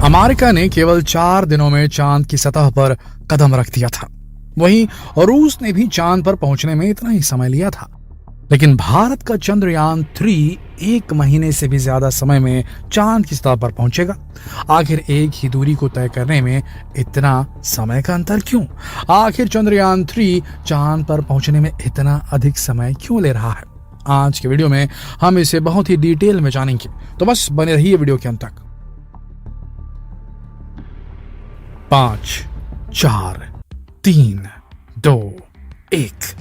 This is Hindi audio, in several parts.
अमेरिका ने केवल 4 दिनों में चांद की सतह पर कदम रख दिया था। वहीं रूस ने भी चांद पर पहुंचने में इतना ही समय लिया था। लेकिन भारत का चंद्रयान 3 1 महीने से भी ज्यादा समय में चांद की सतह पर पहुंचेगा। आखिर एक ही दूरी को तय करने में इतना समय का अंतर क्यों? आखिर चंद्रयान 3 चांद पर पहुंचने में इतना अधिक समय क्यों ले रहा है? आज के वीडियो में हम इसे बहुत ही डिटेल में जानेंगे, तो बस बने रहिए वीडियो के अंत तक। 5 4 3 2 1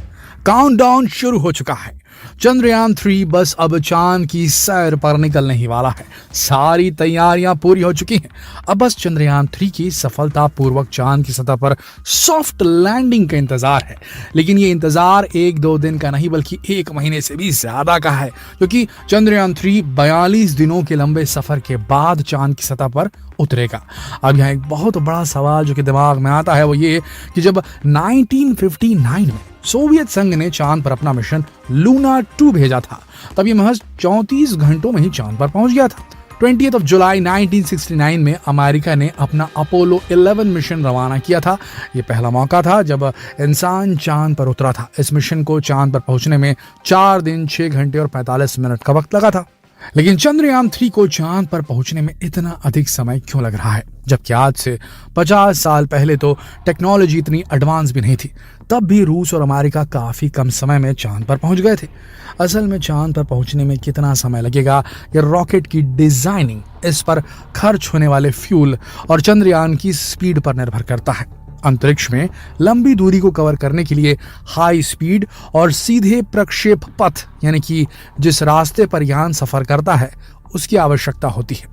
काउंटडाउन शुरू हो चुका है। चंद्रयान 3 बस अब चांद की सैर पर निकलने ही वाला है। सारी तैयारियां पूरी हो चुकी हैं। अब बस चंद्रयान 3 की सफलतापूर्वक चांद की सतह पर सॉफ्ट लैंडिंग का इंतजार है। लेकिन ये इंतजार 1-2 दिन का नहीं बल्कि 1 महीने से भी ज्यादा का है, क्योंकि चंद्रयान 3 42 दिनों के लंबे सफर के बाद चांद की सतह पर उतरेगा। अब यहाँ एक बहुत बड़ा सवाल जो कि दिमाग में आता है वो ये कि जब 1959 में सोवियत संघ ने चांद पर अपना मिशन लूना 2 भेजा था, तब ये महज 34 घंटों में ही चांद पर पहुंच गया था। 20 जुलाई 1969 में अमेरिका ने अपना अपोलो 11 मिशन रवाना किया था। ये पहला मौका था जब इंसान चांद पर उतरा था। इस मिशन को चांद पर पहुंचने में 4 दिन 6 घंटे और 45 मिनट का वक्त लगा था। लेकिन चंद्रयान 3 को चांद पर पहुंचने में इतना अधिक समय क्यों लग रहा है, जबकि आज से 50 साल पहले तो टेक्नोलॉजी इतनी एडवांस भी नहीं थी। तब भी रूस और अमेरिका काफी कम समय में चांद पर पहुंच गए थे। असल में चांद पर पहुंचने में कितना समय लगेगा, ये रॉकेट की डिजाइनिंग, इस पर खर्च होने वाले फ्यूल और चंद्रयान की स्पीड पर निर्भर करता है। अंतरिक्ष में लंबी दूरी को कवर करने के लिए हाई स्पीड और सीधे प्रक्षेप पथ, यानी कि जिस रास्ते पर यान सफर करता है, उसकी आवश्यकता होती है।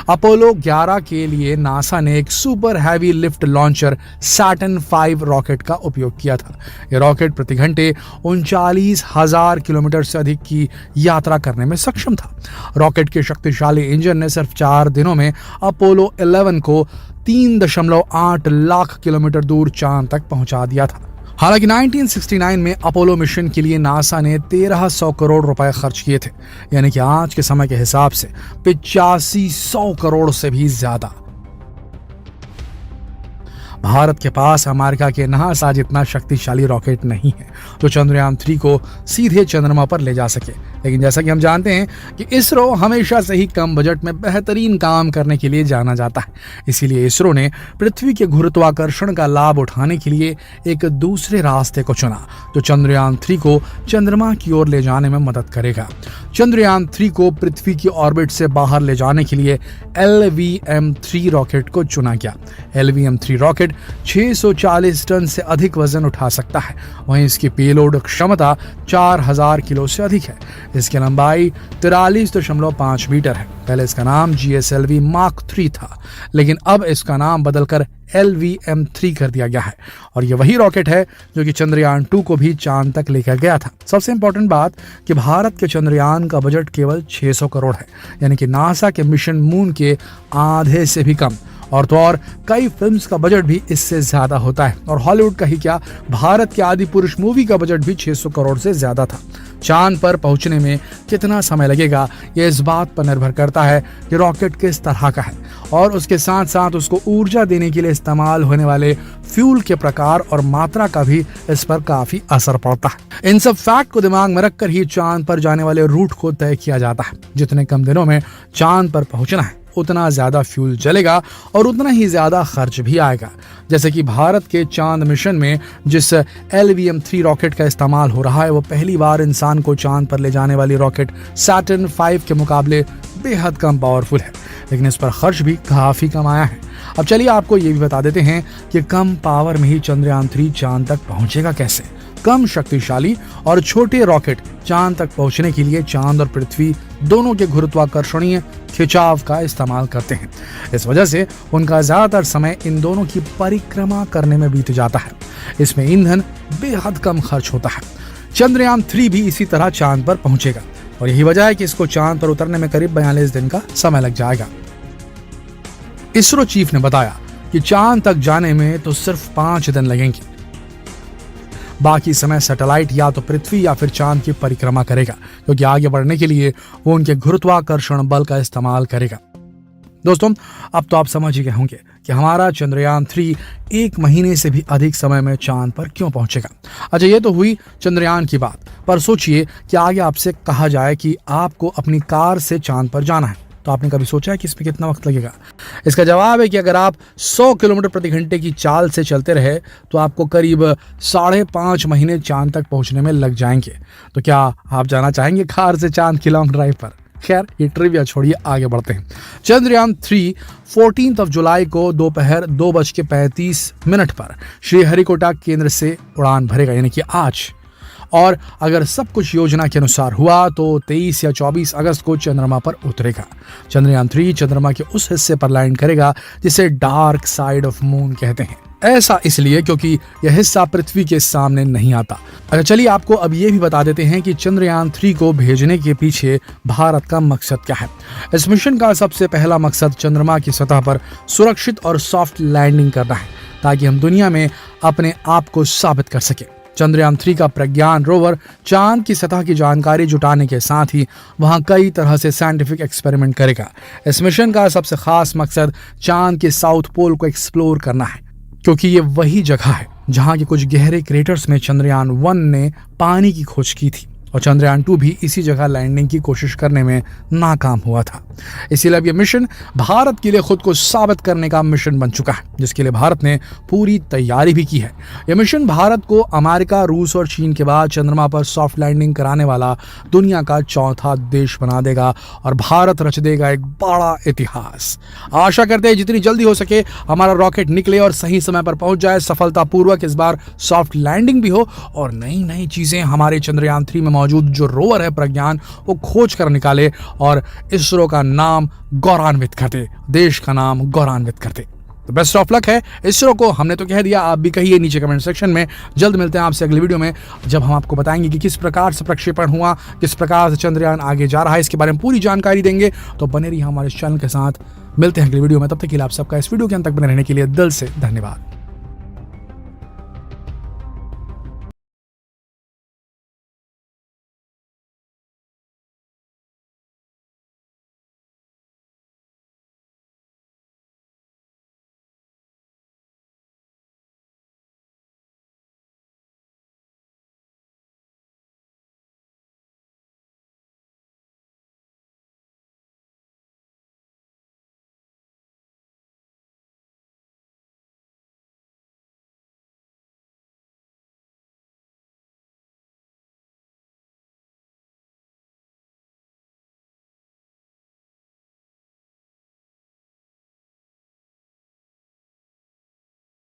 अपोलो 11 के लिए नासा ने एक super heavy lift launcher Saturn 5 rocket का उपयोग किया था। यह रॉकेट प्रति घंटे 39,000 किलोमीटर से अधिक की यात्रा करने में सक्षम था। रॉकेट के शक्तिशाली इंजन ने सिर्फ 4 दिनों में अपोलो 11 को 3.8 लाख किलोमीटर दूर चांद तक पहुंचा दिया था। हालांकि 1969 में अपोलो मिशन के लिए नासा ने 1300 करोड़ रुपए खर्च किए थे, यानी कि आज के समय के हिसाब से 8500 करोड़ से भी ज्यादा। भारत के पास अमेरिका के नासा जितना शक्तिशाली रॉकेट नहीं है जो चंद्रयान 3 को सीधे चंद्रमा पर ले जा सके। लेकिन जैसा कि हम जानते हैं कि इसरो हमेशा से ही कम बजट में बेहतरीन काम करने के लिए जाना जाता है। इसीलिए इसरो ने पृथ्वी के गुरुत्वाकर्षण का लाभ उठाने के लिए एक दूसरे रास्ते को चुना जो चंद्रयान 3 को चंद्रमा की ओर ले जाने में मदद करेगा। चंद्रयान 3 को पृथ्वी की ऑर्बिट से बाहर ले जाने के लिए LVM-3 रॉकेट को चुना गया। LVM-3 रॉकेट 640 टन से अधिक वजन उठा सकता है। वहीं इसकी पेलोड क्षमता 4000 किलो से अधिक है। इसकी लंबाई 43.5 मीटर है। पहले इसका नाम GSLV Mark 3 था, लेकिन अब इसका नाम बदलकर LVM-3 कर दिया गया है। और ये वही रॉकेट है जो कि चंद्रयान 2 को भी चांद तक लेकर गया था। सबसे इंपॉर्टेंट बात कि भारत के चंद्रयान का बजट केवल 600 करोड़ है, यानी कि नासा के मिशन मून के आधे से भी कम। और तो और कई फिल्म्स का बजट भी इससे ज्यादा होता है, और हॉलीवुड का ही क्या, भारत के आदि पुरुष मूवी का बजट भी 600 करोड़ से ज्यादा था। चांद पर पहुंचने में कितना समय लगेगा, यह इस बात पर निर्भर करता है कि रॉकेट किस तरह का है और उसके साथ साथ उसको ऊर्जा देने के लिए इस्तेमाल होने वाले फ्यूल के प्रकार और मात्रा का भी इस पर काफी असर पड़ता है। इन सब फैक्ट को दिमाग में रखकर ही चांद पर जाने वाले रूट को तय किया जाता है। जितने कम दिनों में चांद पर पहुंचना है, उतना ज्यादा फ्यूल जलेगा और उतना ही ज्यादा खर्च भी आएगा। जैसे कि भारत के चांद मिशन में जिस LVM-3 रॉकेट का इस्तेमाल हो रहा है, वो पहली बार इंसान को चांद पर ले जाने वाली रॉकेट सैटर्न 5 के मुकाबले बेहद कम पावरफुल है, लेकिन इस पर खर्च भी काफी कम आया है। अब चलिए आपको ये भी बता देते हैं कि कम पावर में ही चंद्रयान 3 चांद तक पहुंचेगा कैसे। कम शक्तिशाली और छोटे रॉकेट चांद तक पहुंचने के लिए चांद और पृथ्वी दोनों के गुरुत्वाकर्षणीय खिंचाव का इस्तेमाल करते हैं। इस वजह से उनका ज्यादातर समय इन दोनों की परिक्रमा करने में बीत जाता है। इसमें ईंधन बेहद कम खर्च होता है। चंद्रयान 3 भी इसी तरह चांद पर पहुंचेगा और यही वजह है कि इसको चांद पर उतरने में करीब 42 दिन का समय लग जाएगा। इसरो चीफ ने बताया कि चांद तक जाने में तो सिर्फ 5 दिन लगेंगे। बाकी समय सैटेलाइट या तो पृथ्वी या फिर चांद की परिक्रमा करेगा, क्योंकि आगे बढ़ने के लिए वो उनके गुरुत्वाकर्षण बल का इस्तेमाल करेगा। दोस्तों, अब तो आप समझ ही गए होंगे कि हमारा चंद्रयान 3 1 महीने से भी अधिक समय में चांद पर क्यों पहुंचेगा। अच्छा, ये तो हुई चंद्रयान की बात, पर सोचिए कि आगे आपसे कहा जाए कि आपको अपनी कार से चांद पर जाना है, तो आपने कभी सोचा है कि इसमें कितना वक्त लगेगा? इसका जवाब है कि अगर आप 100 किलोमीटर प्रति घंटे की चाल से चलते रहे तो आपको करीब 5.5 महीने चांद तक पहुंचने में लग जाएंगे। तो क्या आप जाना चाहेंगे कार से चांद की लॉन्ग ड्राइव पर? खैर, ये ट्रिविया छोड़िए, आगे बढ़ते हैं। चंद्रयान 3 14 जुलाई को दोपहर 2:35 पर श्रीहरिकोटा केंद्र से उड़ान भरेगा, यानी कि आज। और अगर सब कुछ योजना के अनुसार हुआ तो 23 या 24 अगस्त को चंद्रमा पर उतरेगा। चंद्रयान 3 चंद्रमा के उस हिस्से पर लैंड करेगा जिसे डार्क साइड ऑफ मून कहते हैं। ऐसा इसलिए क्योंकि यह हिस्सा पृथ्वी के सामने नहीं आता। अच्छा, चलिए आपको अब ये भी बता देते हैं कि चंद्रयान 3 को भेजने के पीछे भारत का मकसद क्या है। इस मिशन का सबसे पहला मकसद चंद्रमा की सतह पर सुरक्षित और सॉफ्ट लैंडिंग करना है, ताकि हम दुनिया में अपने आप को साबित कर सके। चंद्रयान 3 का प्रज्ञान रोवर चांद की सतह की जानकारी जुटाने के साथ ही वहां कई तरह से साइंटिफिक एक्सपेरिमेंट करेगा। इस मिशन का सबसे खास मकसद चांद के साउथ पोल को एक्सप्लोर करना है, क्योंकि ये वही जगह है जहां के कुछ गहरे क्रेटर्स में चंद्रयान 1 ने पानी की खोज की थी, और चंद्रयान 2 भी इसी जगह लैंडिंग की कोशिश करने में नाकाम हुआ था। इसीलिए अब यह मिशन भारत के लिए खुद को साबित करने का मिशन बन चुका है, जिसके लिए भारत ने पूरी तैयारी भी की है। यह मिशन भारत को अमेरिका, रूस और चीन के बाद चंद्रमा पर सॉफ्ट लैंडिंग कराने वाला दुनिया का चौथा देश बना देगा, और भारत रच देगा एक बड़ा इतिहास। आशा करते हैं जितनी जल्दी हो सके हमारा रॉकेट निकले और सही समय पर पहुंच जाए, सफलतापूर्वक इस बार सॉफ्ट लैंडिंग भी हो, और नई नई चीजें हमारे चंद्रयान 3 में मौजूद जो रोवर है प्रज्ञान, वो खोज कर निकाले और इसरो का नाम गौरवान्वित करते, देश का नाम गौरवान्वित करते। तो बेस्ट ऑफ लक है इसरो को। हमने तो कह दिया, आप भी कहिए नीचे कमेंट सेक्शन में। जल्द मिलते हैं आपसे अगली वीडियो में, जब हम आपको बताएंगे कि किस प्रकार से प्रक्षेपण हुआ, किस प्रकार से चंद्रयान आगे जा रहा है, इसके बारे में पूरी जानकारी देंगे। तो बने रहिए हमारे चैनल के साथ। मिलते हैं अगली वीडियो में, तब तक के लिए आप सबका इस वीडियो के अंत तक बने रहने के लिए दिल से धन्यवाद।